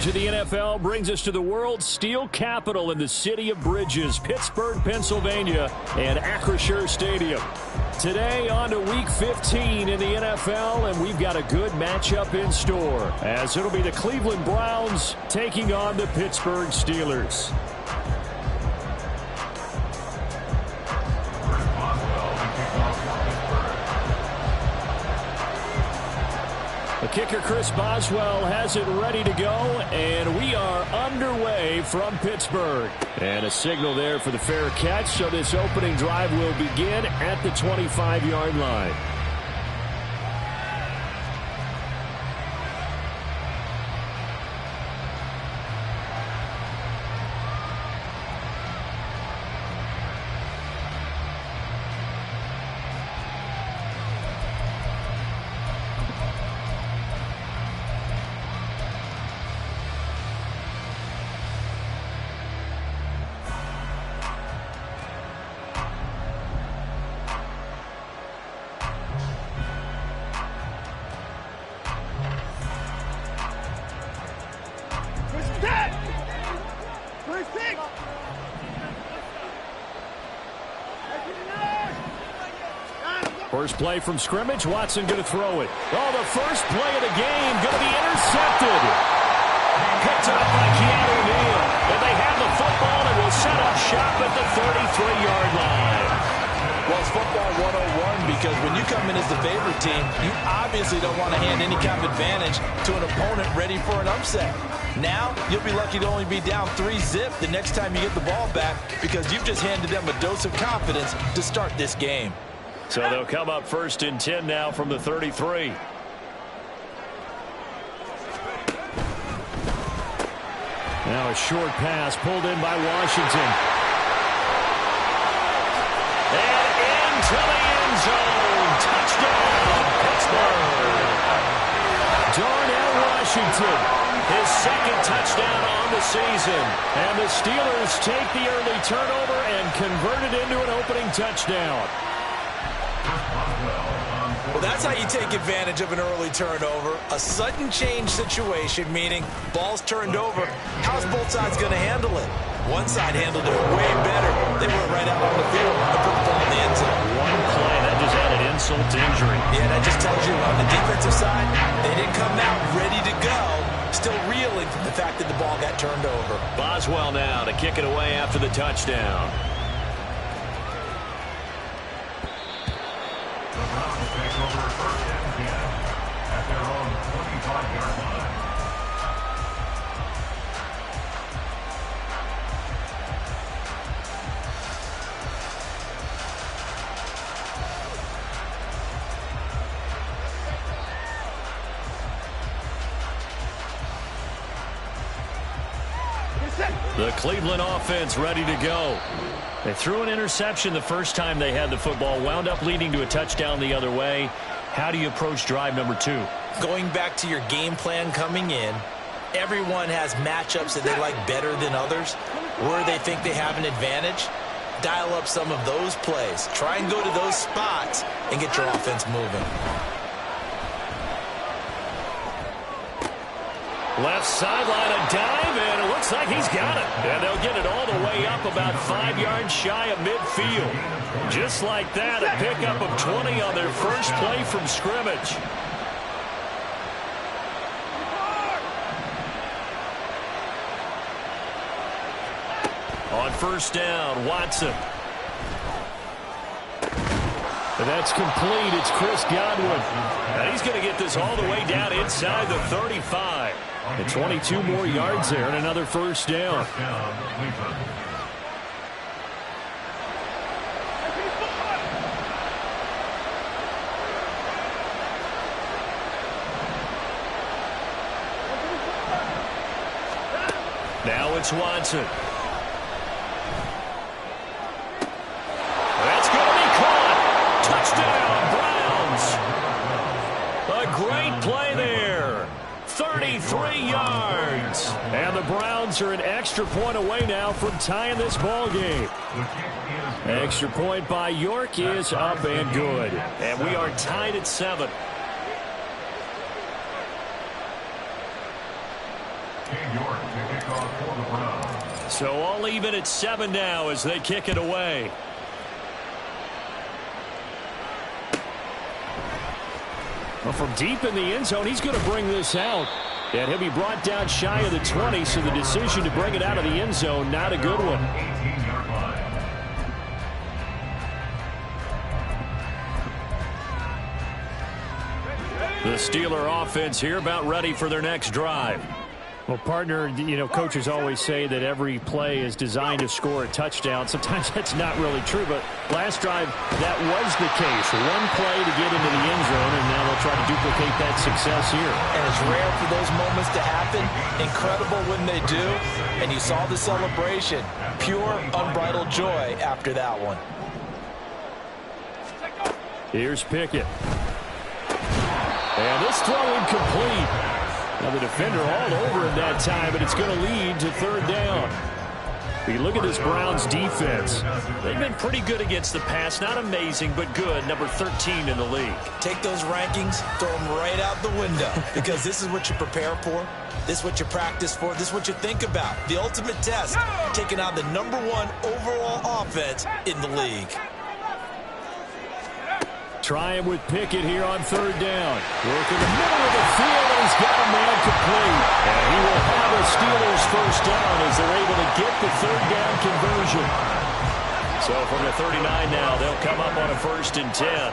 coverage of the NFL brings us to the world's steel capital in the city of bridges, Pittsburgh, Pennsylvania, and Acrisure Stadium. Today on to Week 15 in the NFL, and we've got a good matchup in store, as it'll be the Cleveland Browns taking on the Pittsburgh Steelers. The kicker, Chris Boswell, has it ready to go, and we are underway from Pittsburgh. And a signal there for the fair catch, so this opening drive will begin at the 25-yard line. First play from scrimmage, Watson going to throw it. Oh, the first play of the game going to be intercepted. Picked up by Keanu Neal. And they have the football and will set up shop at the 33-yard line. Well, it's football 101 because when you come in as the favorite team, you obviously don't want to hand any kind of advantage to an opponent ready for an upset. Now, you'll be lucky to only be down 3-zip the next time you get the ball back because you've just handed them a dose of confidence to start this game. So they'll come up 1st and 10 now from the 33. Now a short pass pulled in by Washington. And into the end zone. Touchdown, Pittsburgh. Darnell Washington, his second touchdown on the season. And the Steelers take the early turnover and convert it into an opening touchdown. Well, that's how you take advantage of an early turnover. A sudden change situation, meaning ball's turned over. How's both sides going to handle it? One side handled it way better. They went right out on the field and put the ball in the end zone. One play, that just added insult to injury. Yeah, that just tells you on the defensive side, they didn't come out ready to go. Still reeling from the fact that the ball got turned over. Boswell now to kick it away after the touchdown. Takes over 1st and 10 at their own 25-yard line. The Cleveland offense ready to go. They threw an interception the first time they had the football, wound up leading to a touchdown the other way. How do you approach drive number 2? Going back to your game plan coming in, everyone has matchups that they like better than others. Where they think they have an advantage, dial up some of those plays. Try and go to those spots and get your offense moving. Left sideline, a dive, and it looks like he's got it. And they'll get it all the way up about 5 yards shy of midfield. Just like that, a pickup of 20 on their first play from scrimmage. On 1st down, Watson. And that's complete. It's Chris Godwin. And he's going to get this all the way down inside the 35. And 22 more yards there and another 1st down. Now it's Watson. That's going to be caught. Touchdown, Browns. A great play there. 33 yards. And the Browns are an extra point away now from tying this ball game. Extra point by York is up and good. And we are tied at 7. York to kick off for the Browns. So all even at 7 now as they kick it away. Well, from deep in the end zone, he's going to bring this out. And he'll be brought down shy of the 20, so the decision to bring it out of the end zone, not a good one. 18-yard line. The Steeler offense here about ready for their next drive. Well, partner, you know, coaches always say that every play is designed to score a touchdown. Sometimes that's not really true, but last drive, that was the case. One play to get into the end zone, and now they'll try to duplicate that success here. And it's rare for those moments to happen. Incredible when they do. And you saw the celebration. Pure, unbridled joy after that one. Here's Pickett. And this throw incomplete. Now the defender all over him that time, but it's going to lead to 3rd down. You look at this Browns defense. They've been pretty good against the pass. Not amazing, but good. Number 13 in the league. Take those rankings, throw them right out the window, because this is what you prepare for. This is what you practice for. This is what you think about. The ultimate test, taking on the #1 overall offense in the league. Try him with Pickett here on 3rd down. Work in the middle of the field, and he's got a man complete. And he will have a Steelers 1st down as they're able to get the 3rd down conversion. So from the 39 now, they'll come up on a 1st and 10.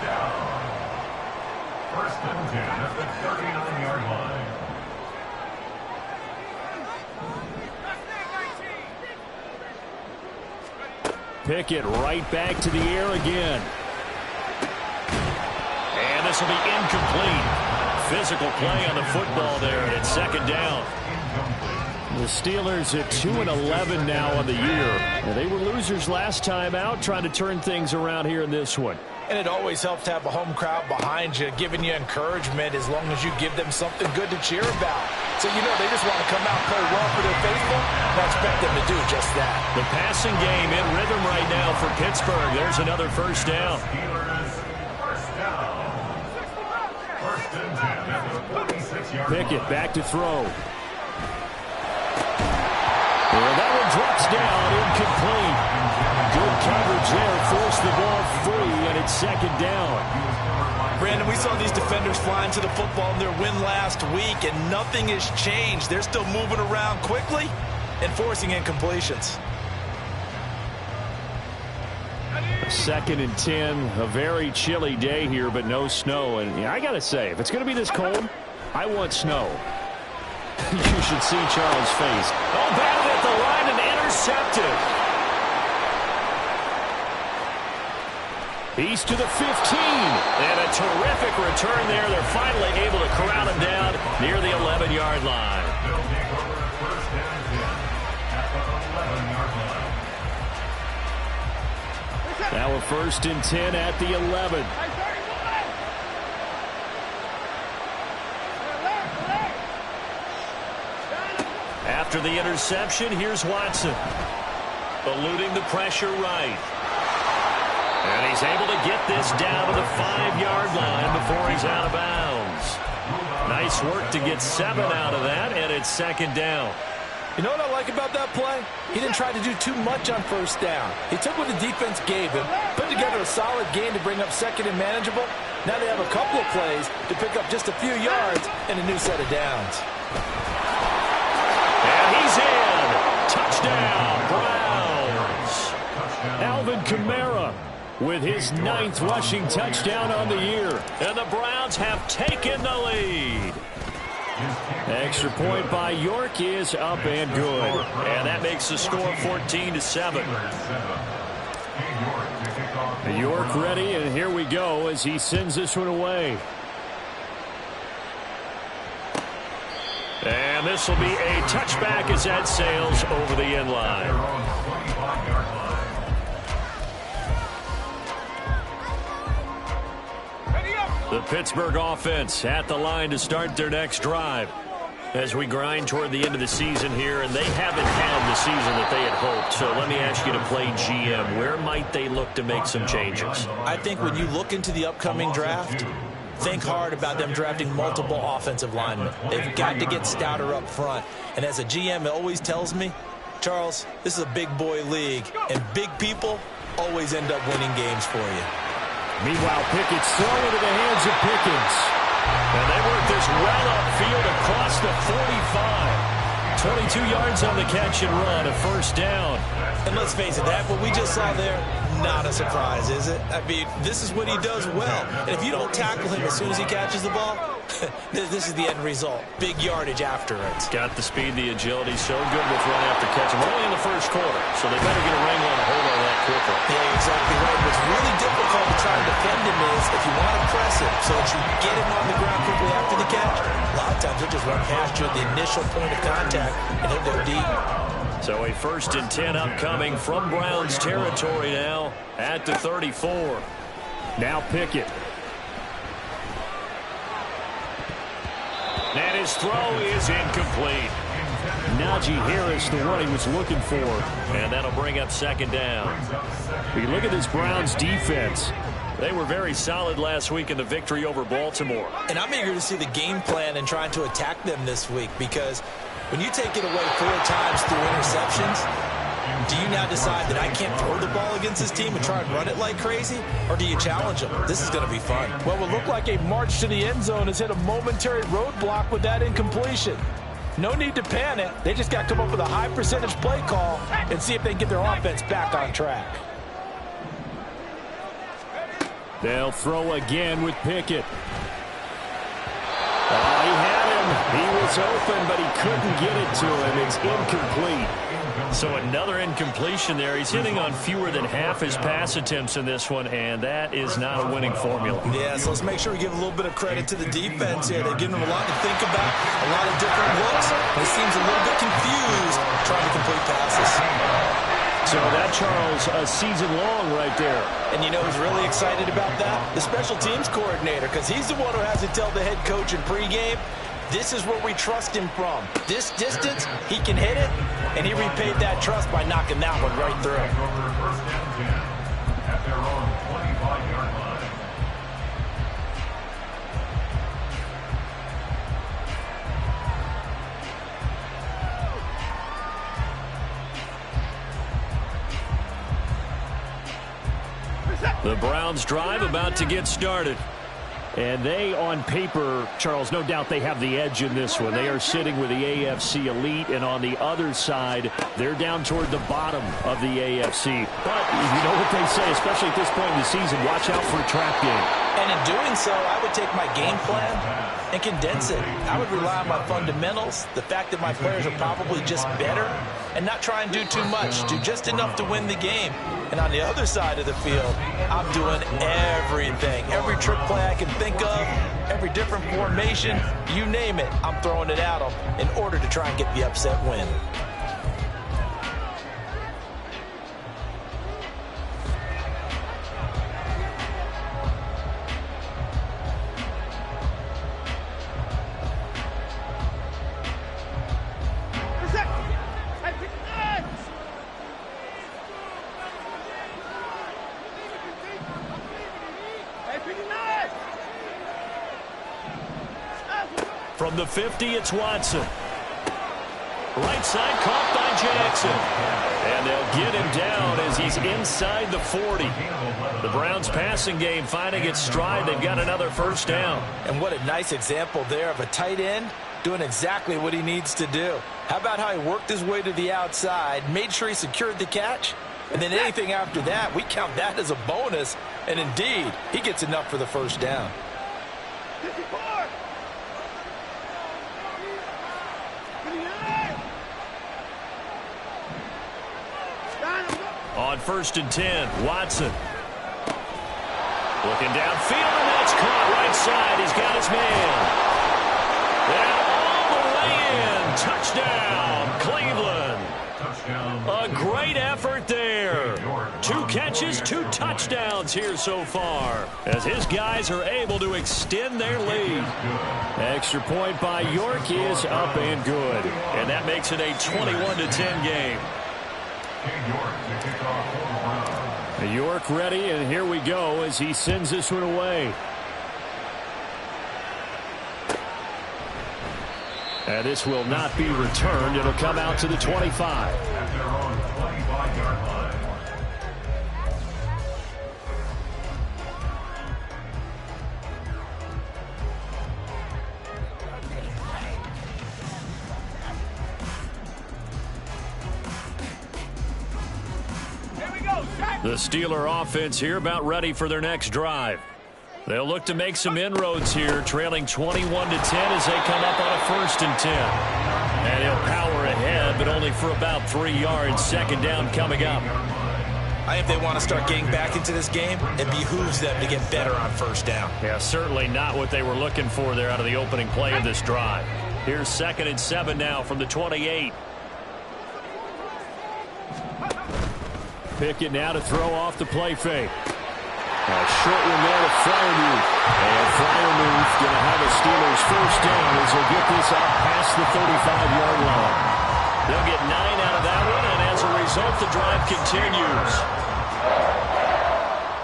1st and 10 at the 39-yard line. Pickett right back to the air again. And this will be incomplete. Physical play on the football there, and it's 2nd down. The Steelers at 2-11 now on the year. And they were losers last time out, trying to turn things around here in this one. And it always helps to have a home crowd behind you, giving you encouragement as long as you give them something good to cheer about. So, you know, they just want to come out and play well for their faithful. I expect them to do just that. The passing game in rhythm right now for Pittsburgh. There's another 1st down. Steelers 1st down. 1st and 10 at the 46-yard line. Pickett back to throw. Well, that one drops down, incomplete. Good coverage there, forced the ball free, and it's 2nd down. Brandon, we saw these defenders flying to the football in their win last week, and nothing has changed. They're still moving around quickly and forcing incompletions. 2nd and 10, a very chilly day here, but no snow. And yeah, I got to say, if it's going to be this cold, I want snow. You should see Charles' face. Oh, batted at the line and intercepted. He's to the 15. And a terrific return there. They're finally able to corral him down near the 11-yard line. They'll take over 1st and 10 at the 11-yard line. Now a 1st and 10 at the 11. After the interception, here's Watson. Eluding the pressure right. And he's able to get this down to the 5-yard line before he's out of bounds. Nice work to get 7 out of that, and it's 2nd down. You know what I like about that play? He didn't try to do too much on 1st down. He took what the defense gave him, put together a solid game to bring up 2nd and manageable. Now they have a couple of plays to pick up just a few yards and a new set of downs. And he's in. Touchdown, Browns. Alvin Kamara with his 9th rushing touchdown on the year. And the Browns have taken the lead. Extra point by York is up and good. And that makes the score 14-7. York ready, and here we go as he sends this one away. And this will be a touchback as that sails over the end line. The Pittsburgh offense at the line to start their next drive as we grind toward the end of the season here, and they haven't had the season that they had hoped. So let me ask you to play GM. Where might they look to make some changes? I think when you look into the upcoming draft, think hard about them drafting multiple offensive linemen. They've got to get stouter up front. And as a GM, it always tells me, Charles, this is a big boy league, and big people always end up winning games for you. Meanwhile, Pickett's throw into the hands of Pickens. And they work this well upfield across the 45. 22 yards on the catch and run, a first down. And let's face it, that what we just saw there, not a surprise, is it? I mean, this is what he does well. And if you don't tackle him as soon as he catches the ball, this is the end result. Big yardage after it. Got the speed, the agility, so good with run after catch. We're only in the first quarter, so they better get a wrangle on a hold on that quickly. Yeah, exactly right. What's really difficult to try to defend him is if you want to press him so that you get him on the ground quickly after the catch, a lot of times he'll just run past you at the initial point of contact and he'll go deep. So a 1st and 10 upcoming from Browns territory now at the 34. Now Pickett. And his throw is incomplete. Najee Harris, the one he was looking for. And that'll bring up 2nd down. We look at this Browns defense. They were very solid last week in the victory over Baltimore. And I'm eager to see the game plan and trying to attack them this week, because when you take it away 4 times through interceptions, do you now decide that I can't throw the ball against this team and try and run it like crazy? Or do you challenge them? This is going to be fun. Well, it will look like a march to the end zone has hit a momentary roadblock with that incompletion. No need to panic. They just got to come up with a high percentage play call and see if they can get their offense back on track. They'll throw again with Pickett. Oh, he had him. He was open, but he couldn't get it to him. It's incomplete. So another incompletion there. He's hitting on fewer than half his pass attempts in this one, and that is not a winning formula. Yeah, so let's make sure we give a little bit of credit to the defense here. They're giving him a lot to think about, a lot of different looks. He seems a little bit confused trying to complete passes. So that, Charles, a season long right there. And you know who's really excited about that? The special teams coordinator, because he's the one who has to tell the head coach in pregame, this is where we trust him from. This distance, he can hit it, and he repaid that trust by knocking that one right through. First down 10 at their own 25-yard line. The Browns drive about to get started. And they, on paper, Charles, no doubt they have the edge in this one. They are sitting with the AFC elite, and on the other side, they're down toward the bottom of the AFC. But you know what they say, especially at this point in the season, watch out for a trap game. And in doing so, I would take my game plan and condense it. I would rely on my fundamentals, the fact that my players are probably just better, and not try and do too much, do just enough to win the game. And on the other side of the field, I'm doing everything. Every trick play I can think of, every different formation, you name it, I'm throwing it at them in order to try and get the upset win. From the 50, it's Watson. Right side caught by Jackson. And they'll get him down as he's inside the 40. The Browns passing game finding its stride. They've got another first down. And what a nice example there of a tight end doing exactly what he needs to do. How about how he worked his way to the outside, made sure he secured the catch, and then anything after that, we count that as a bonus. And indeed, he gets enough for the first down. On 1st and 10, Watson. Looking downfield, and that's caught right side. He's got his man. And all the way in. Touchdown, Cleveland. A great effort there. 2 catches, 2 touchdowns here so far, as his guys are able to extend their lead. Extra point by York is up and good. And that makes it a 21-10 game. York York ready, and here we go as he sends this one away. And this will not be returned. It'll come out to the 25. At their own 25-yard line. The Steeler offense here about ready for their next drive. They'll look to make some inroads here, trailing 21-10 as they come up on a 1st and 10. And he'll power ahead, but only for about 3 yards. 2nd down coming up. I think if they want to start getting back into this game, it behooves them to get better on 1st down. Yeah, certainly not what they were looking for there out of the opening play of this drive. Here's 2nd and 7 now from the 28. Pickett now to throw off the play fake. A short one there to Freiermuth. And Freiermuth going to have a Steelers 1st down as they'll get this out past the 35-yard line. They'll get 9 out of that one, and as a result, the drive continues.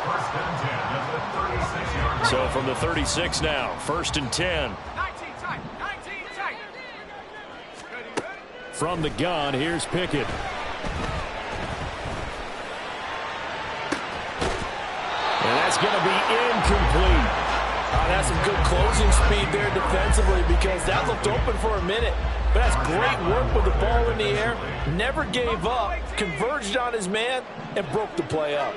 1st and 10 at the 36-yard line. So from the 36 now, 1st and 10. 19 tight. From the gun, here's Pickett. And that's going to be incomplete. That's some good closing speed there defensively because that looked open for a minute. But that's great work with the ball in the air. Never gave up, converged on his man, and broke the play up.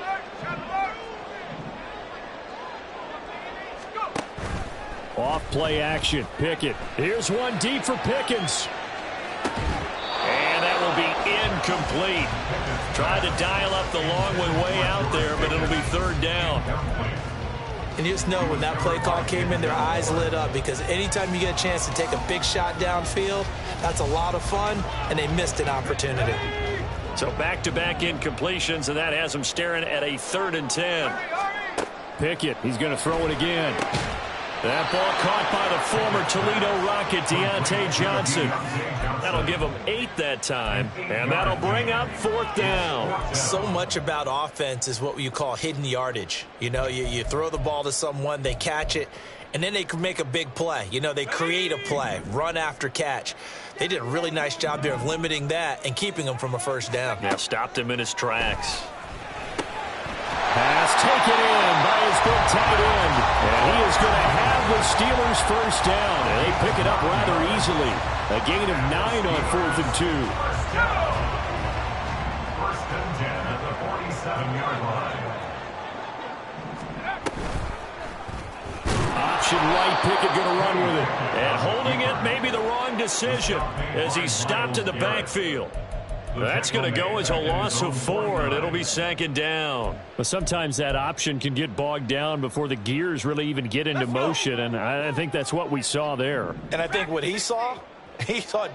Off play action, Pickett. Here's one deep for Pickens. And that will be incomplete. Tried to dial up the long one way out there, but it'll be 3rd down. And you just know when that play call came in, their eyes lit up because anytime you get a chance to take a big shot downfield, that's a lot of fun, and they missed an opportunity. So back-to-back incompletions, and that has them staring at a 3rd and 10. Pickett, he's going to throw it again. That ball caught by the former Toledo Rocket, Deontay Johnson. That'll give him 8 that time, and that'll bring up 4th down. So much about offense is what you call hidden yardage. You know, you throw the ball to someone, they catch it, and then they can make a big play. You know, they create a play, run after catch. They did a really nice job there of limiting that and keeping him from a 1st down. Yeah, stopped him in his tracks. Pass taken in by his big tight end. And he is going to have the Steelers 1st down. And they pick it up rather easily. A gain of 9 on 4th and 2. 1st and 10 at the 47-yard line. Option right, Pickett going to run with it. And holding it may be the wrong decision as he stopped in the backfield. That's going to go as a loss of 4, and it'll be 2nd down. But sometimes that option can get bogged down before the gears really even get into motion, and I think that's what we saw there. And I think what he saw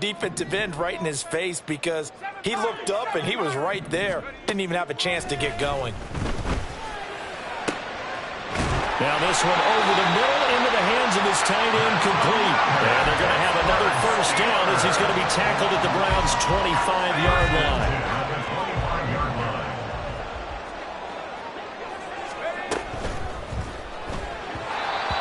defensive end right in his face because he looked up and he was right there. Didn't even have a chance to get going. Now this one over the middle into the hands of his tight end, complete. And they're going to have another 1st down as he's going to be tackled at the Browns' 25-yard line.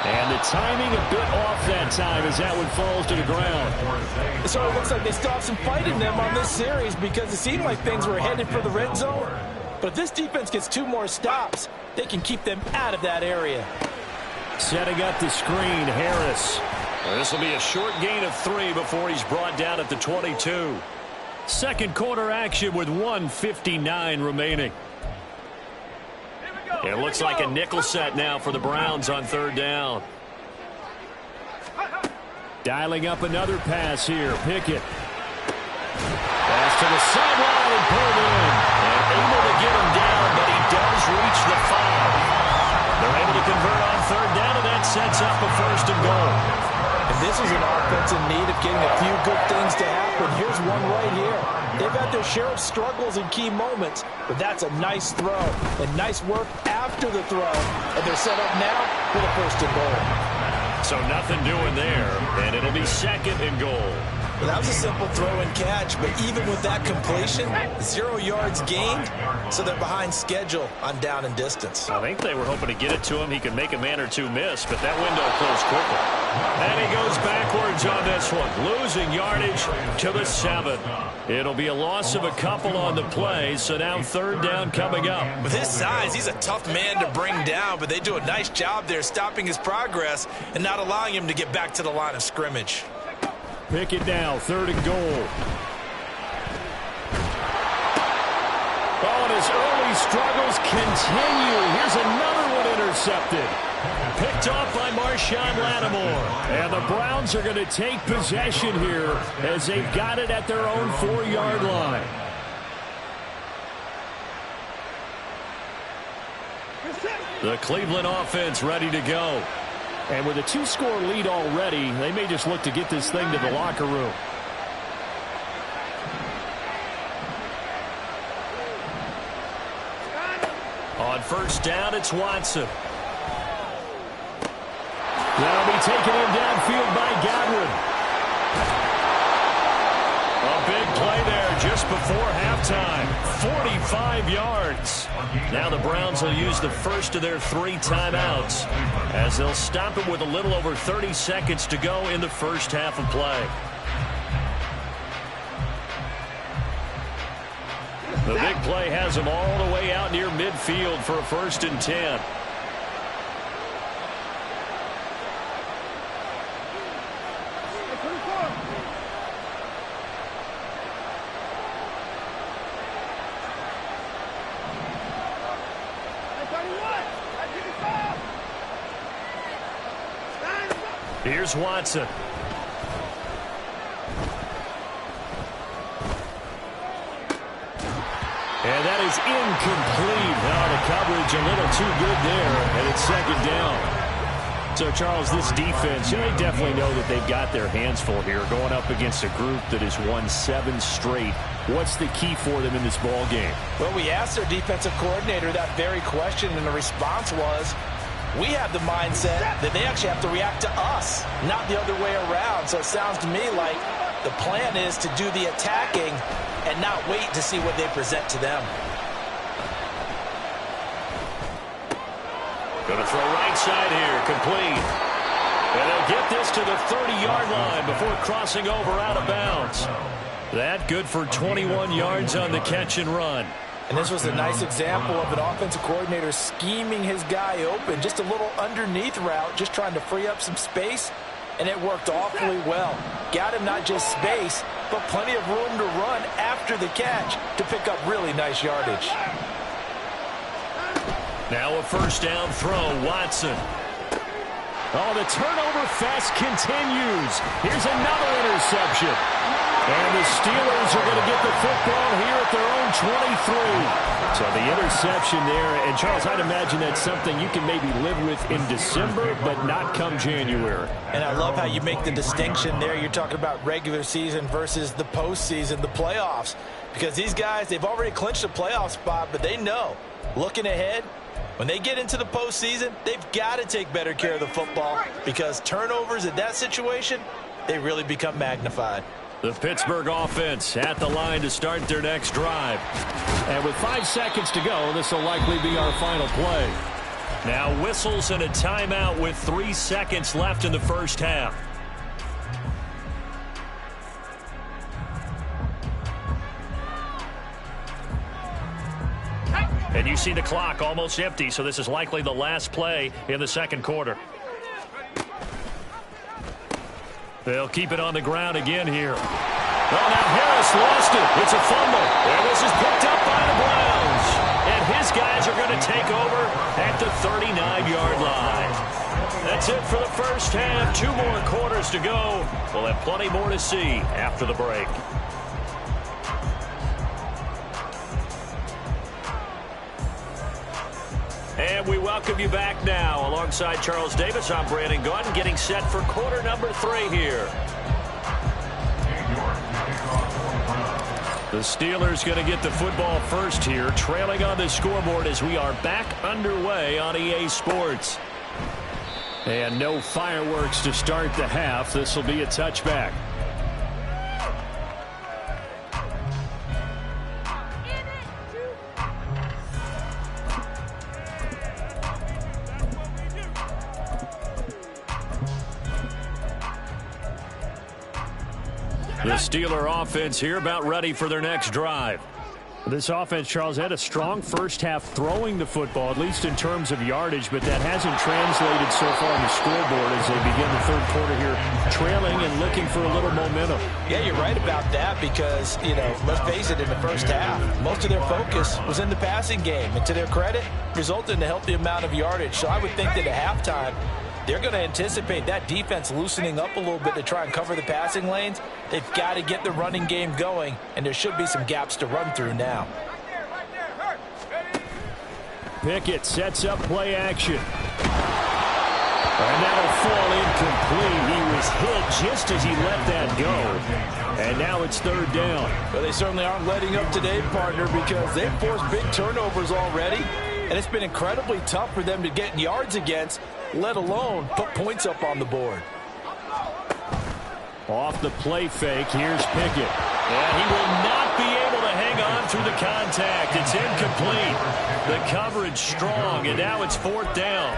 And the timing a bit off that time as that one falls to the ground. So it looks like they still have some fight in them on this series because it seemed like things were headed for the red zone. But if this defense gets 2 more stops, they can keep them out of that area. Setting up the screen, Harris. This will be a short gain of 3 before he's brought down at the 22. 2nd quarter action with 1:59 remaining. It looks like a nickel set now for the Browns on 3rd down. Dialing up another pass here. Pickett. Pass to the sideline and pulled in. And able to get him down, but he does reach the 5. They're able to convert on 3rd down, and that sets up a 1st and goal. And this is an offense in need of getting a few good things to happen. Here's one right here. They've had their share of struggles in key moments, but that's a nice throw and nice work after the throw. And they're set up now for the 1st and goal. So nothing doing there, and it'll be 2nd and goal. Well, that was a simple throw and catch, but even with that completion, 0 yards gained, so they're behind schedule on down and distance. I think they were hoping to get it to him. He could make a man or two miss, but that window closed quickly. And he goes backwards on this one, losing yardage to the 7. It'll be a loss of a couple on the play, so now 3rd down coming up. With his size, he's a tough man to bring down, but they do a nice job there stopping his progress and not allowing him to get back to the line of scrimmage. Pick it now, 3rd and goal. Oh, and his early struggles continue. Here's another one intercepted. Picked off by Marshawn Lattimore. And the Browns are going to take possession here as they've got it at their own 4-yard line. The Cleveland offense ready to go. And with a 2-score lead already, they may just look to get this thing to the locker room. On 1st down, it's Watson. That'll be taken in downfield by Godwin. A big play there just before halftime. 45 yards. Now the Browns will use the first of their 3 timeouts as they'll stop it with a little over 30 seconds to go in the first half of play. The big play has them all the way out near midfield for a 1st and 10. Here's Watson. And that is incomplete. Now the coverage a little too good there, and it's 2nd down. So, Charles, this defense, they definitely know that they've got their hands full here going up against a group that has won 7 straight. What's the key for them in this ball game? Well, we asked their defensive coordinator that very question, and the response was, we have the mindset that they actually have to react to us, not the other way around. So it sounds to me like the plan is to do the attacking and not wait to see what they present to them. Going to throw right side here, complete. And they'll get this to the 30-yard line before crossing over out of bounds. That good for 21 yards on the catch and run. And this was a nice example of an offensive coordinator scheming his guy open. Just a little underneath route, just trying to free up some space, and it worked awfully well. Got him not just space, but plenty of room to run after the catch to pick up really nice yardage. Now a 1st down throw, Watson. Oh, the turnover fest continues. Here's another interception. And the Steelers are going to get the football here at their own 23. So the interception there. And, Charles, I'd imagine that's something you can maybe live with in December, but not come January. And I love how you make the distinction there. You're talking about regular season versus the postseason, the playoffs. Because these guys, they've already clinched a playoff spot, but they know, looking ahead, when they get into the postseason, they've got to take better care of the football because turnovers in that situation, they really become magnified. The Pittsburgh offense at the line to start their next drive. And with 5 seconds to go, this will likely be our final play. Now whistles and a timeout with 3 seconds left in the first half. And you see the clock almost empty, so this is likely the last play in the second quarter. They'll keep it on the ground again here. Oh, now Harris lost it. It's a fumble. And this is picked up by the Browns. And his guys are going to take over at the 39-yard line. That's it for the first half. 2 more quarters to go. We'll have plenty more to see after the break. And we welcome you back now. Alongside Charles Davis, I'm Brandon Gaudin, getting set for quarter number 3 here. The Steelers going to get the football first here, trailing on the scoreboard as we are back underway on EA Sports. And no fireworks to start the half. This will be a touchback. The Steeler offense here about ready for their next drive. This offense, Charles, had a strong first half throwing the football, at least in terms of yardage, but that hasn't translated so far on the scoreboard as they begin the third quarter here, trailing and looking for a little momentum. Yeah, you're right about that because, let's face it, in the first half, most of their focus was in the passing game. And to their credit, resulted in a healthy amount of yardage. So I would think that at halftime, they're going to anticipate that defense loosening up a little bit to try and cover the passing lanes. They've got to get the running game going, and there should be some gaps to run through now. Pickett sets up play action. And that'll fall incomplete. He was hit just as he let that go. And now it's third down. Well, they certainly aren't letting up today, partner, because they've forced big turnovers already. And it's been incredibly tough for them to get yards against, let alone put points up on the board. Off the play fake, here's Pickett. And he will not be able to hang on through the contact. It's incomplete. The coverage strong, and now it's fourth down.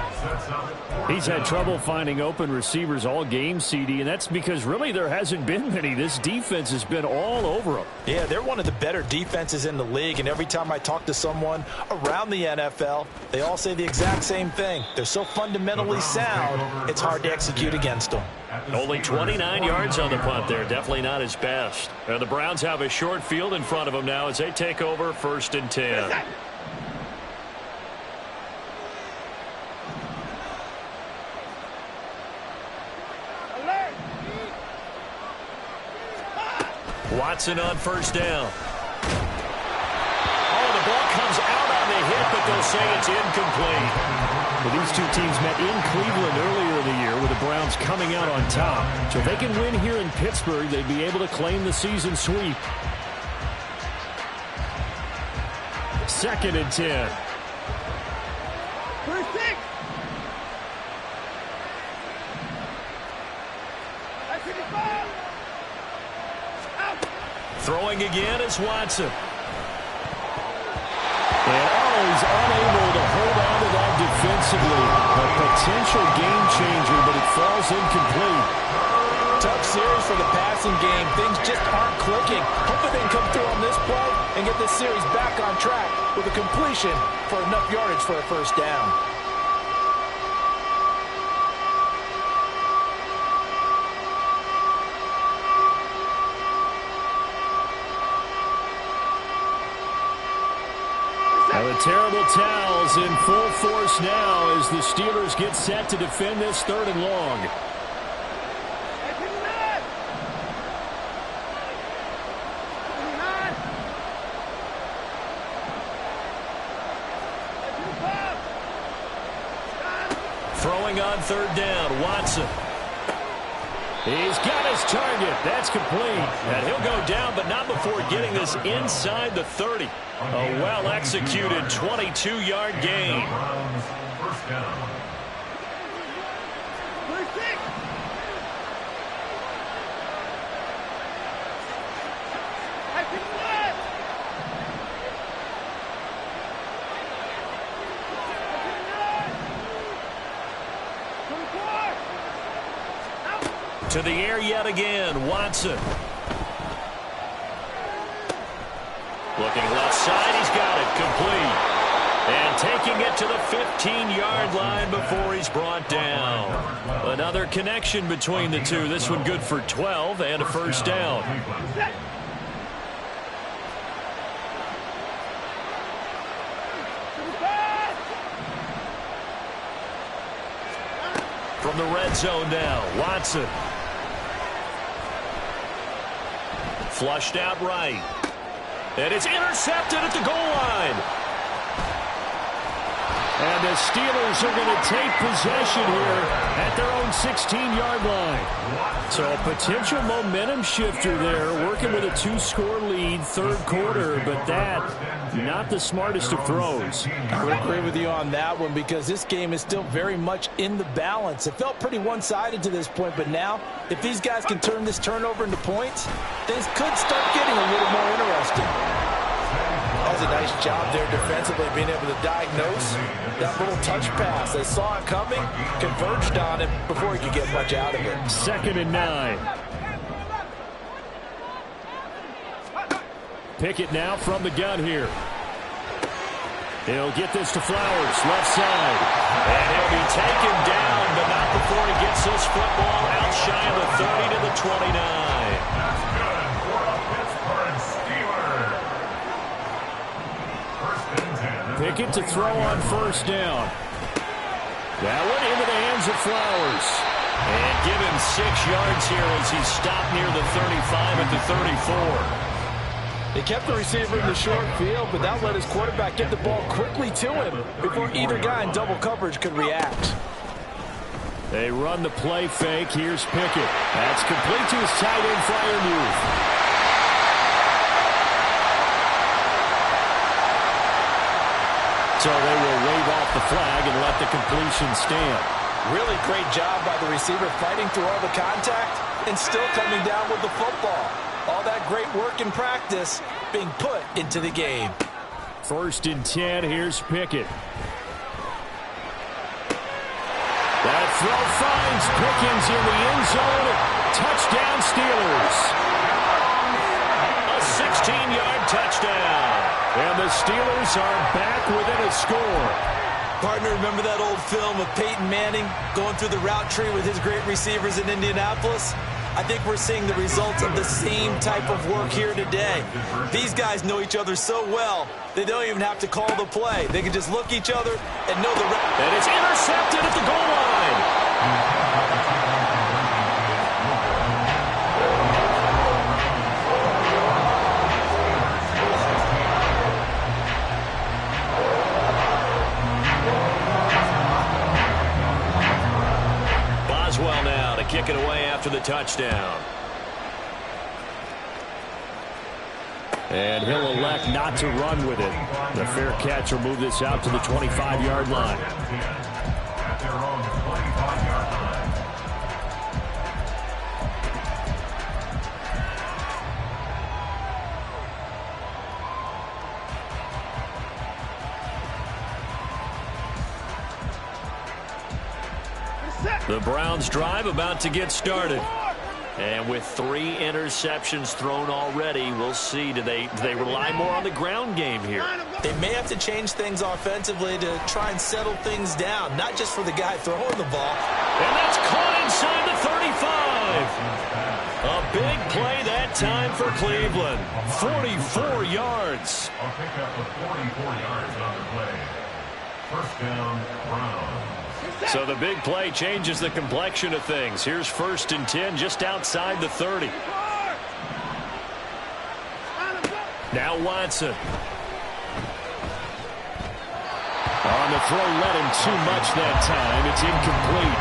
He's had trouble finding open receivers all game, CD, and that's because really there hasn't been many. This defense has been all over them. Yeah, they're one of the better defenses in the league, and every time I talk to someone around the NFL, they all say the exact same thing. They're so fundamentally sound, it's hard to execute against them. Only 29 yards on the punt there. Definitely not his best. The Browns have a short field in front of them now as they take over 1st and 10. Watson on first down. Oh, the ball comes out on the hit, but they'll say it's incomplete. Well, these two teams met in Cleveland earlier in the year with the Browns coming out on top. So if they can win here in Pittsburgh, they'd be able to claim the season sweep. 2nd and 10. Throwing again is Watson. And he's unable to hold on to that defensively. A potential game changer, but it falls incomplete. Tough series for the passing game. Things just aren't clicking. Hopefully they can come through on this play and get this series back on track with a completion for enough yardage for a first down. The terrible towels in full force now as the Steelers get set to defend this 3rd and long. Throwing on 3rd down, Watson. He's got his target. That's complete. And he'll go down, but not before getting this inside the 30. A well-executed 22-yard gain. First down. To the air yet again, Watson. Looking left side, he's got it, complete. And taking it to the 15-yard line before he's brought down. Another connection between the two. This one good for 12 and a first down. From the red zone now, Watson. Flushed out right. And it's intercepted at the goal line. And the Steelers are going to take possession here at their own 16-yard line. So a potential momentum shifter there, working with a 2-score lead, 3rd quarter, but that, not the smartest of throws. I would agree with you on that one because this game is still very much in the balance. It felt pretty one-sided to this point, but now, if these guys can turn this turnover into points, things could start getting a little more interesting. Does a nice job there defensively, being able to diagnose that little touch pass. They saw it coming, converged on it before he could get much out of it. 2nd and 9. Pickett now from the gun here. He'll get this to Flowers, left side. And he'll be taken down, but not before he gets this football out shy of the 30 to the 29. That's good for a Pittsburgh Steeler. First and 10. Pickett to throw on first down. That one into the hands of Flowers. And give him 6 yards here as he's stopped near the 35 at the 34. They kept the receiver in the short field, but that let his quarterback get the ball quickly to him before either guy in double coverage could react. They run the play fake. Here's Pickett. That's complete to his tight end, Freiermuth. So they will wave off the flag and let the completion stand. Really great job by the receiver fighting through all the contact and still coming down with the football. All that great work in practice being put into the game. First and 10, here's Pickett. That throw finds Pickens in the end zone. Touchdown Steelers. A 16-yard touchdown. And the Steelers are back within a score. Partner, remember that old film of Peyton Manning going through the route tree with his great receivers in Indianapolis? I think we're seeing the results of the same type of work here today. These guys know each other so well, they don't even have to call the play. They can just look each other and know the... And it's intercepted at the goal line. Boswell now to kick it away after the touchdown. And he'll elect not to run with it. The fair catch will move this out to the 25-yard line. At their own 25-yard line. The Browns drive about to get started. And with 3 interceptions thrown already, we'll see. Do they rely more on the ground game here? They may have to change things offensively to try and settle things down, not just for the guy throwing the ball. And that's caught inside the 35. A big play that time for Cleveland. 44 yards. I'll pick up the 44 yards on the play. First down, Browns. So the big play changes the complexion of things. Here's first and 10 just outside the 30. Now Watson. On the throw, let him too much that time. It's incomplete.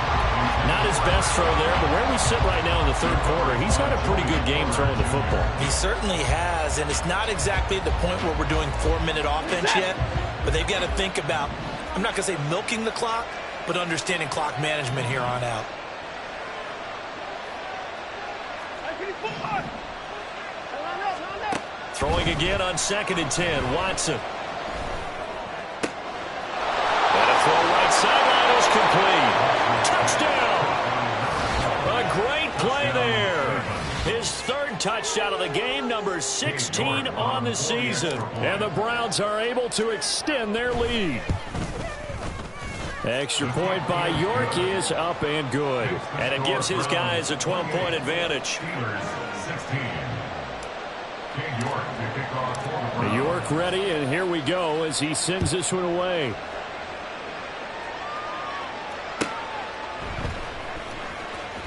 Not his best throw there, but where we sit right now in the third quarter, he's had a pretty good game throwing the football. He certainly has, and it's not exactly at the point where we're doing 4-minute offense yet, but they've got to think about, I'm not going to say milking the clock, but understanding clock management here on out. Throwing again on second and 10, Watson. And a throw right sideline is complete. Touchdown! A great play there. His third touchdown of the game, number 16 on the season. And the Browns are able to extend their lead. Extra point by York is up and good. And it gives his guys a 12-point advantage. York ready, and here we go as he sends this one away.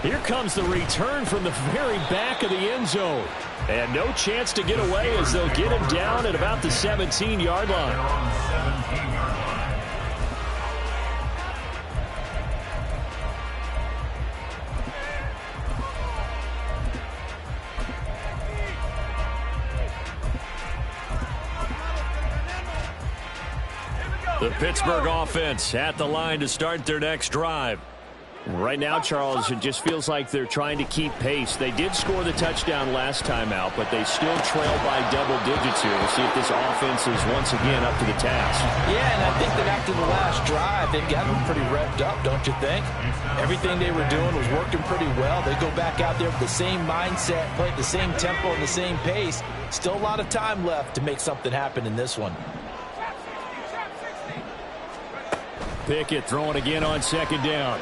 Here comes the return from the very back of the end zone. And no chance to get away as they'll get him down at about the 17-yard line. The Pittsburgh offense at the line to start their next drive. Right now, Charles, it just feels like they're trying to keep pace. They did score the touchdown last time out, but they still trail by double digits here. We'll see if this offense is once again up to the task. Yeah, and I think that after the last drive, they've got them pretty revved up, don't you think? Everything they were doing was working pretty well. They go back out there with the same mindset, play at the same tempo and the same pace. Still a lot of time left to make something happen in this one. Pickett throwing again on second down.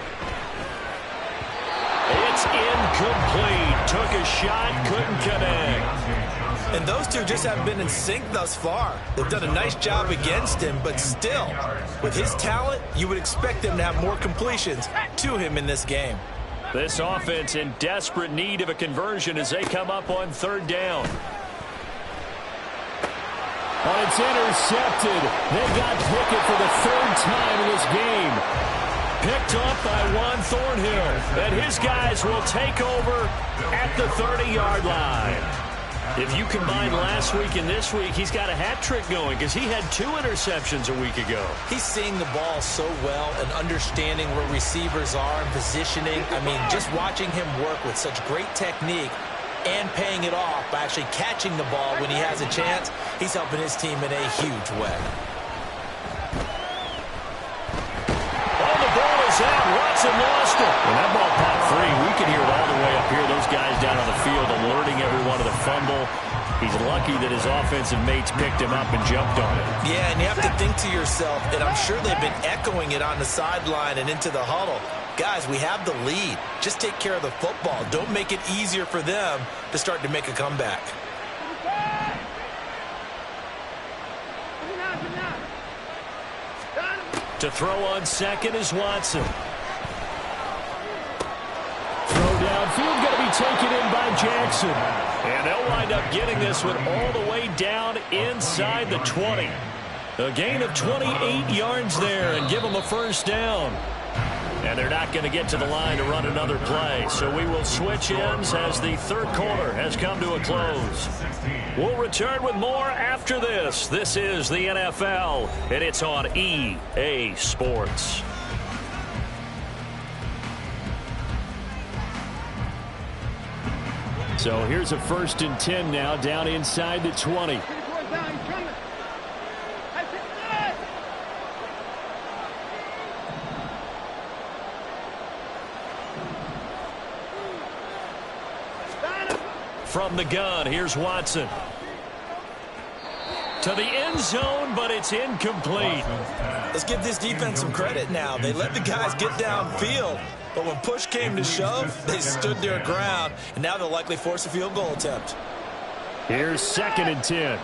It's incomplete. Took a shot, couldn't connect. And those two just haven't been in sync thus far. They've done a nice job against him, but still, with his talent, you would expect them to have more completions to him in this game. This offense in desperate need of a conversion as they come up on third down. But it's intercepted. They got Pickett for the third time in this game. Picked up by Juan Thornhill. And his guys will take over at the 30-yard line. If you combine last week and this week, he's got a hat trick going because he had 2 interceptions a week ago. He's seeing the ball so well and understanding where receivers are and positioning. I mean, just watching him work with such great technique and paying it off by actually catching the ball when he has a chance, he's helping his team in a huge way. Watson lost it. And that ball popped free. We can hear it all the way up here. Those guys down on the field alerting everyone of the fumble. He's lucky that his offensive mates picked him up and jumped on it. Yeah, and you have to think to yourself, and I'm sure they've been echoing it on the sideline and into the huddle. Guys, we have the lead. Just take care of the football. Don't make it easier for them to start to make a comeback. To throw on second is Watson. Throw downfield going to be taken in by Jackson. And they'll wind up getting this one all the way down inside the 20. A gain of 28 yards there and give them a first down. And they're not going to get to the line to run another play. So we will switch ends as the third quarter has come to a close. We'll return with more after this. This is the NFL, and it's on EA Sports. So here's a 1st and 10 now, down inside the 20. From the gun, here's Watson. To the end zone, but it's incomplete. Let's give this defense some credit now. They let the guys get downfield, but when push came to shove, they stood their ground, and now they'll likely force a field goal attempt. Here's 2nd and 10.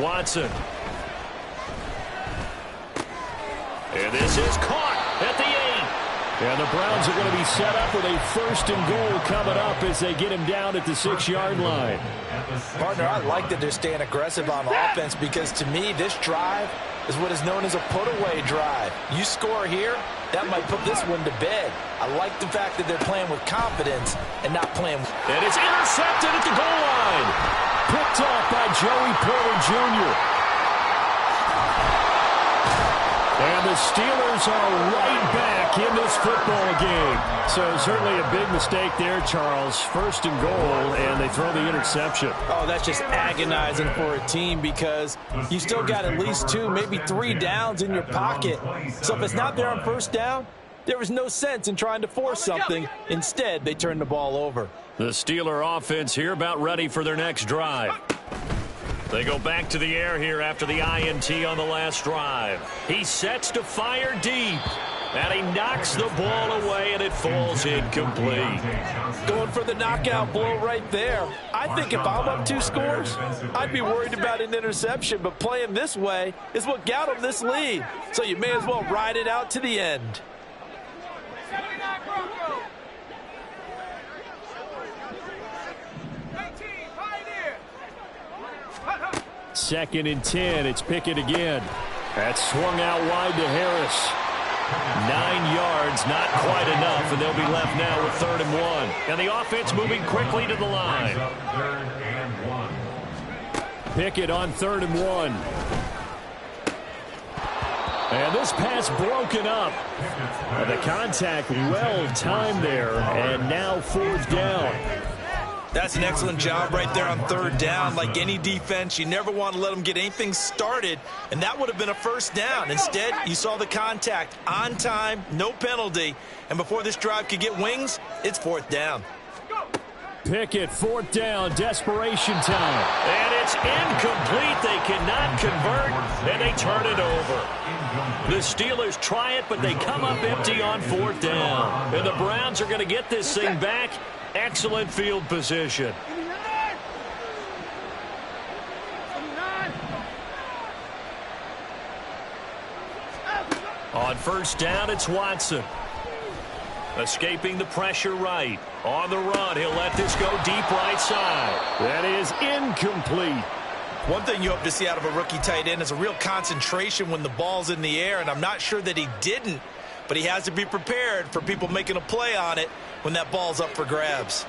Watson. And this is caught at the 8. And the Browns are going to be set up with a 1st and goal coming up as they get him down at the 6-yard line. Partner, I like that they're staying aggressive on offense because to me, this drive is what is known as a put-away drive. You score here, that might put this one to bed. I like the fact that they're playing with confidence and not playing. And it's intercepted at the goal line. Picked off by Joey Porter Jr. And the Steelers are right back in this football game. So certainly a big mistake there, Charles. 1st and goal, and they throw the interception. Oh, that's just agonizing for a team because you still got at least 2, maybe 3 downs in your pocket. So if it's not there on 1st down, there was no sense in trying to force something. Instead, they turned the ball over. The Steeler offense here about ready for their next drive. They go back to the air here after the INT on the last drive. He sets to fire deep. And he knocks the ball away, and it falls incomplete. Going for the knockout blow right there. I think if I'm up 2 scores, I'd be worried about an interception. But playing this way is what got him this lead. So you may as well ride it out to the end. 2nd and 10. It's Pickett again. That's swung out wide to Harris. 9 yards. yards, not quite enough, and they'll be left now with 3rd and 1. And the offense moving quickly to the line. 3rd and 1. Pickett on 3rd and 1. And this pass broken up. The contact well timed there, and now 4th down. That's an excellent job right there on 3rd down. Like any defense, you never want to let them get anything started, and that would have been a 1st down. Instead, you saw the contact on time, no penalty, and before this drive could get wings, it's 4th down. Pickett, 4th down, desperation time. And it's incomplete. They cannot convert, and they turn it over. The Steelers try it, but they come up empty on 4th down. And the Browns are going to get this thing back. Excellent field position. On 1st down, it's Watson. Escaping the pressure right. On the run, he'll let this go deep right side. That is incomplete. One thing you hope to see out of a rookie tight end is a real concentration when the ball's in the air, and I'm not sure that he didn't, but he has to be prepared for people making a play on it when that ball's up for grabs.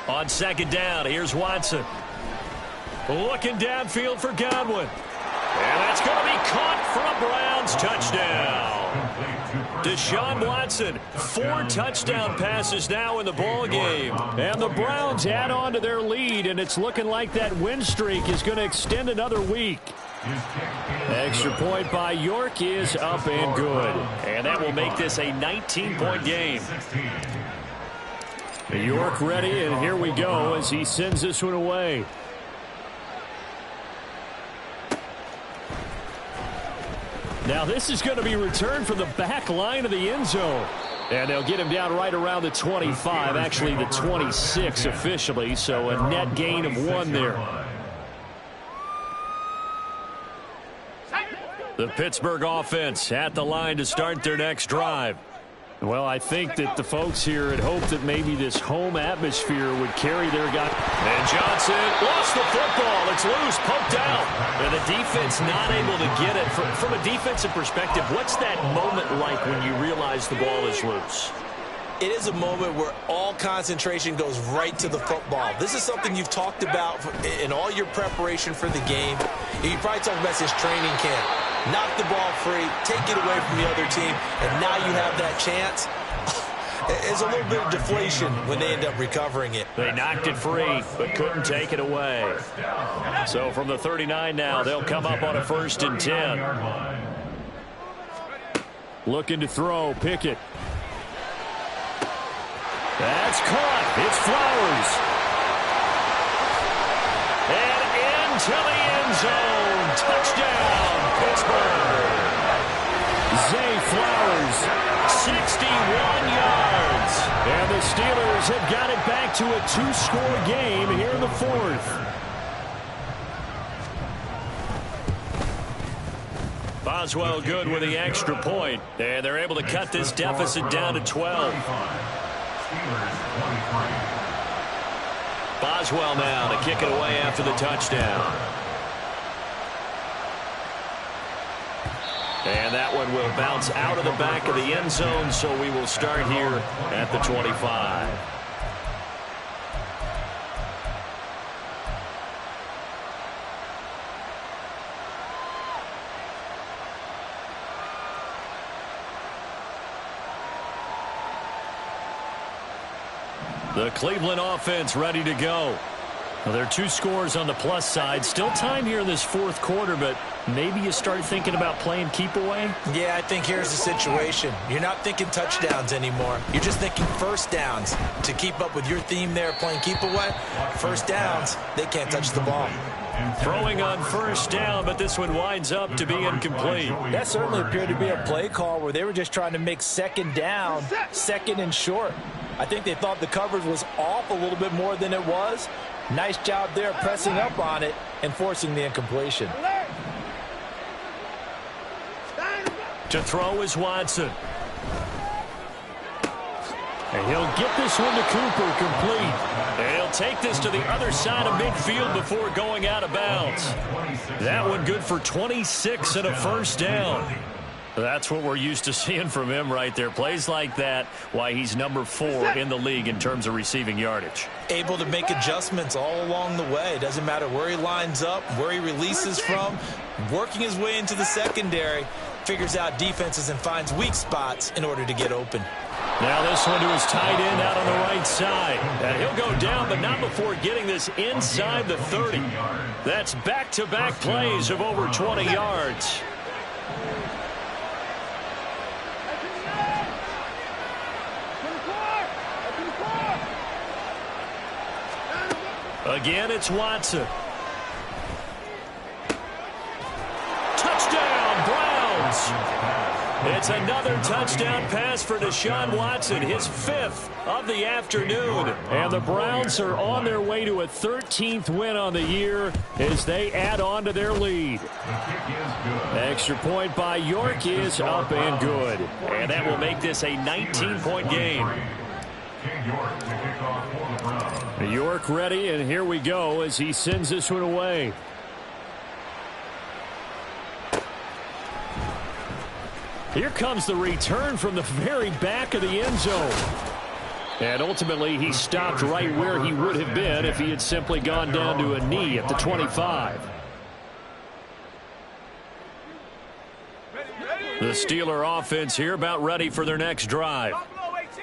On 2nd down, here's Watson. Looking downfield for Godwin. And that's going to be caught for a Browns touchdown. Deshaun Watson, 4 touchdown passes now in the ball game. And the Browns add on to their lead, and it's looking like that win streak is going to extend another week. Extra point by York is up and good. And that will make this a 19-point game. York ready, and here we go as he sends this one away. Now this is going to be returned from the back line of the end zone. And they'll get him down right around the 25, actually the 26 officially, so a net gain of 1 there. The Pittsburgh offense at the line to start their next drive. Well, I think that the folks here had hoped that maybe this home atmosphere would carry their guy. And Johnson lost the football. It's loose, poked out. And the defense not able to get it. From a defensive perspective, what's that moment like when you realize the ball is loose? It is a moment where all concentration goes right to the football. This is something you've talked about in all your preparation for the game. You probably talked about this training camp. Knock the ball free, take it away from the other team, and now you have that chance. It's a little bit of deflation when they end up recovering it. They knocked it free, but couldn't take it away. So from the 39 now, they'll come up on a 1st and 10. Looking to throw, Pickett. That's caught. It's Flowers. And into the end zone. Touchdown, Pittsburgh. Zay Flowers, 61 yards. And the Steelers have got it back to a 2-score game here in the 4th. Boswell good with the extra point. And they're able to cut this deficit down to 12. Boswell now to kick it away after the touchdown. And that one will bounce out of the back of the end zone, so we will start here at the 25. The Cleveland offense ready to go. Well, there are 2 scores on the plus side. Still time here in this 4th quarter, but maybe you start thinking about playing keep away? Yeah, I think here's the situation. You're not thinking touchdowns anymore. You're just thinking 1st downs. To keep up with your theme there, playing keep away, 1st downs, they can't touch the ball. Throwing on 1st down, but this one winds up to be incomplete. That certainly appeared to be a play call where they were just trying to make 2nd down, 2nd and short. I think they thought the coverage was off a little bit more than it was. Nice job there pressing up on it and forcing the incompletion. To throw is Watson. And he'll get this one to Cooper complete. And he'll take this to the other side of midfield before going out of bounds. That one good for 26 and a first down. That's what we're used to seeing from him right there. Plays like that, why he's number 4 in the league in terms of receiving yardage. Able to make adjustments all along the way. Doesn't matter where he lines up, where he releases from. Working his way into the secondary. Figures out defenses and finds weak spots in order to get open. Now this one to his tight end out on the right side. And he'll go down, but not before getting this inside the 30. That's back-to-back plays of over 20 yards. Again, it's Watson. Touchdown, Browns. It's another touchdown pass for Deshaun Watson, his 5th of the afternoon. And the Browns are on their way to a 13th win on the year as they add on to their lead. Extra point by York is up and good. And that will make this a 19-point game. York ready, and here we go as he sends this one away. Here comes the return from the very back of the end zone. And ultimately, he stopped right where he would have been if he had simply gone down to a knee at the 25. The Steeler offense here about ready for their next drive.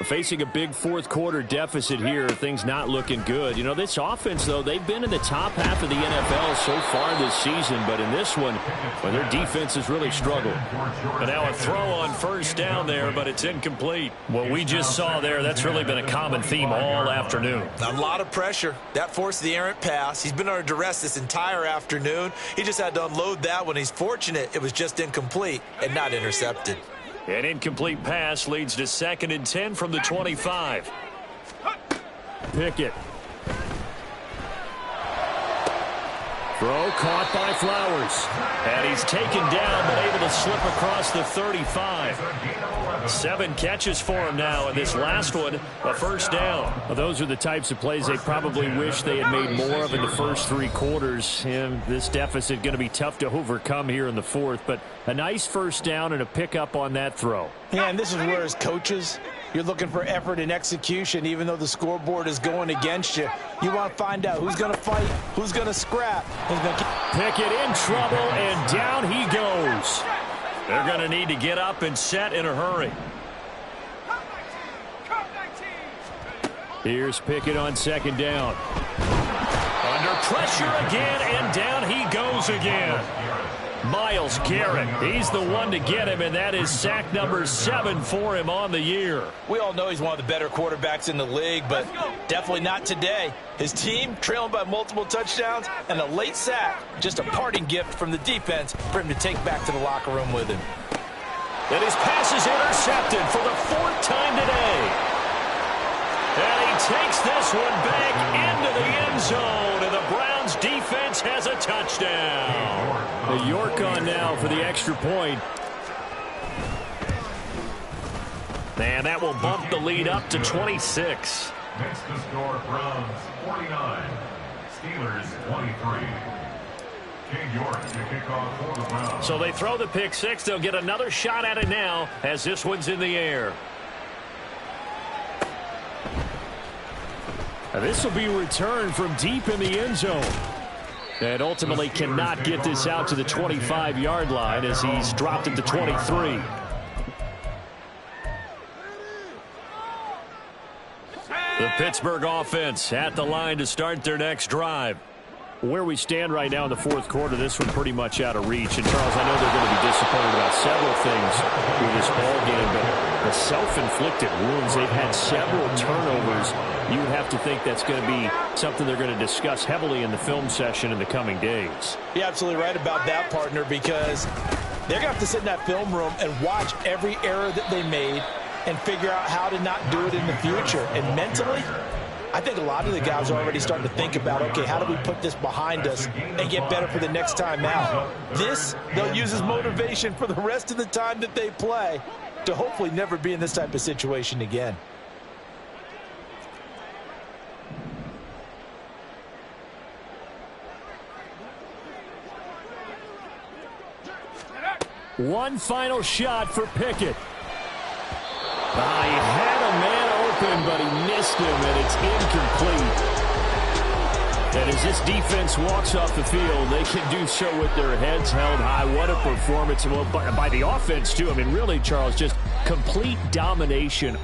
Facing a big fourth-quarter deficit here, things not looking good. You know, this offense, though, they've been in the top half of the NFL so far this season, but in this one, well, their defense has really struggled. And now a throw on first down there, but it's incomplete. What we just saw there, that's really been a common theme all afternoon. A lot of pressure. That forced the errant pass. He's been under duress this entire afternoon. He just had to unload that one. He's fortunate it was just incomplete and not intercepted. An incomplete pass leads to 2nd and 10 from the 25. Pickett. Throw caught by Flowers. And he's taken down but able to slip across the 35. 7 catches for him now, and this last one, a first down. Well, those are the types of plays they probably wish they had made more of in the first 3 quarters. And this deficit going to be tough to overcome here in the 4th, but a nice first down and a pickup on that throw. Yeah, and this is where as coaches, you're looking for effort and execution, even though the scoreboard is going against you. You want to find out who's going to fight, who's going to scrap. Pickett in trouble, and down he goes. They're going to need to get up and set in a hurry. Here's Pickett on 2nd down. Under pressure again, and down he goes again. Myles Garrett, he's the one to get him, and that is sack number 7 for him on the year. We all know he's one of the better quarterbacks in the league, but definitely not today. His team trailing by multiple touchdowns and a late sack, just a parting gift from the defense for him to take back to the locker room with him. And his pass is intercepted for the 4th time today. And he takes this one back into the end zone, and the Browns defense has a touchdown. The York on now for the extra point. And that will bump the lead up to 26. Next to score, Browns 49, Steelers 23. King York to kick off for the Browns. So they throw the pick 6. They'll get another shot at it now as this one's in the air. Now this will be returned from deep in the end zone. And ultimately cannot get this out to the 25-yard line as he's dropped at the 23. The Pittsburgh offense at the line to start their next drive. Where we stand right now in the 4th quarter, this one pretty much out of reach. And, Charles, I know they're going to be disappointed about several things through this ball game, but the self-inflicted wounds, they've had several turnovers. You would have to think that's going to be something they're going to discuss heavily in the film session in the coming days. You're absolutely right about that, partner, because they're going to have to sit in that film room and watch every error that they made and figure out how to not do it in the future. And mentally, I think a lot of the guys are already starting to think about, okay, how do we put this behind us and get better for the next time out? This, they'll use as motivation for the rest of the time that they play to hopefully never be in this type of situation again. One final shot for Pickett. He had a man open, but he missed him, and it's incomplete. And as this defense walks off the field, they can do so with their heads held high. What a performance by the offense, too. I mean, really, Charles, just complete domination on